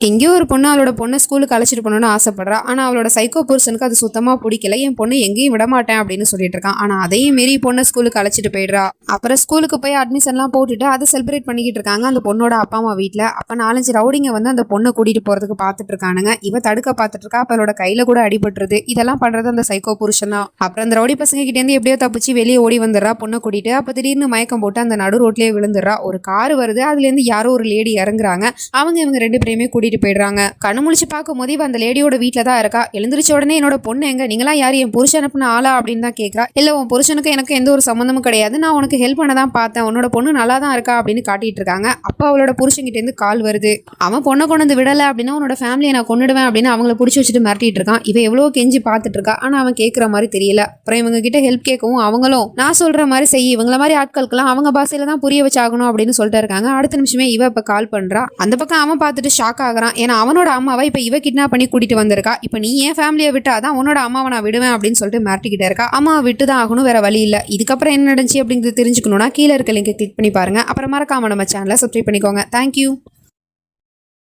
எங்கேயோ ஒரு பொண்ணு அவளோட பொண்ணை ஸ்கூலுக்கு அழைச்சிட்டு போகணும்னு ஆசைப்படுறா. ஆனால் அவளோட சைக்கோ புருஷனுக்கு அது சுத்தமாக பிடிக்கல. என் பொண்ணு எங்கேயும் விட மாட்டேன் அப்படின்னு சொல்லிட்டு இருக்கான். ஆனால் அதையும் மீறி பொண்ணை ஸ்கூலுக்கு அழைச்சிட்டு போயிடுறா. அப்புறம் ஸ்கூலுக்கு போய் அட்மிஷன்லாம் போட்டுட்டு அதை செலிப்ரேட் பண்ணிக்கிட்டு இருக்காங்க அந்த பொண்ணோட அப்பா அம்மா வீட்டில். அப்போ 4-5 ரவுடிங்க வந்து அந்த பொண்ணை கூட்டிட்டு போறதுக்கு பார்த்துட்டு இருக்கானுங்க. இவ தடுக்க பார்த்துட்டு இருக்கா. அப்போ அவளோட கையில கூட அடிபட்டுருது. இதெல்லாம் பண்றது அந்த சைக்கோ புருஷன் தான். அப்புறம் அந்த ரவுடி பசங்க கிட்டேருந்து எப்படியோ தப்பிச்சு வெளியே ஓடி வந்துடுறா பொண்ணை கூட்டிட்டு. அப்போ திடீர்னு மயக்கம் போட்டு அந்த நடு ரோட்லேயே விழுந்துடுறா. ஒரு கார் வருது. அதுலேருந்து யாரோ ஒரு லேடி இறங்குறாங்க. இவங்க 2 பேரையுமே கூட்டிட்டு போயிடுறாங்க. கண்ணு முழிச்சு பார்க்கும் போது அந்த லேடியோட வீட்டில் தான் இருக்கா. எழுந்திரிச்ச உடனே என்னோட பொண்ணு எங்க, நீங்களாம் யாரு, என் புருஷன் அனுப்புன ஆளா அப்படின்னு தான் கேட்கறா. இல்ல உன் புருஷனுக்கு எனக்கு எந்த ஒரு சம்மந்தமும் கிடையாது, நான் உனக்கு ஹெல்ப் பண்ண தான் பார்த்தேன், உன்னோட பொண்ணு நல்லா தான் இருக்கா அப்படின்னு காட்டிட்டு இருக்காங்க. அப்போ அவளோட புருஷன்கிட்ட இருந்து கால் வருது. அவன் பொண்ணை கொண்டு வந்து விடலை அப்படின்னா உன்னோட ஃபேமிலியை நான் கொண்டுடுவேன் அப்படின்னு அவங்கள பிடிச்சி வச்சுட்டு மிரட்டிட்டு இருக்கான். இவன் எவ்வளோ கெஞ்சி பார்த்துட்டு இருக்கா. ஆனால் அவன் கேட்குற மாதிரி தெரியல. அப்புறம் இவங்க கிட்ட ஹெல்ப் கேட்கவும் அவங்களும் நான் சொல்ற மாதிரி செய்ய, இவங்கள மாதிரி ஆட்களுக்கெல்லாம் அவங்க பாசையில தான் புரிய வச்சாகணும் அப்படின்னு சொல்லிட்டு இருக்காங்க. அடுத்த நிமிஷமே இவ இப்ப கால் பண்றா. அந்த பக்கம் அவன் பார்த்துட்டு ஷாக் ஆகுறான். ஏன்னா அவனோட அம்மாவை இப்ப இவ கிட்னாப் பண்ணி கூட்டிட்டு வந்திருக்கா. இப்ப நீ ஏன் ஃபேமிலியை விட்டா தான் உன்னோட அம்மாவை நான் விடுவேன் அப்படின்னு சொல்லிட்டு மிரட்டிக்கிட்டே இருக்கா. அம்மாவை விட்டு தான் ஆகணும், வேற வழி இல்லை. இதுக்கப்புறம் என்ன நடந்துச்சு அப்படிங்கிறது தெரிஞ்சுக்கணும்னா கீழே இருக்க லிங்கை கிளிக் பண்ணி பாருங்க. அப்புறம் மறக்காம நம்ம சேனலை சப்ஸ்கிரைப் பண்ணிக்கோங்க. தேங்க்யூ.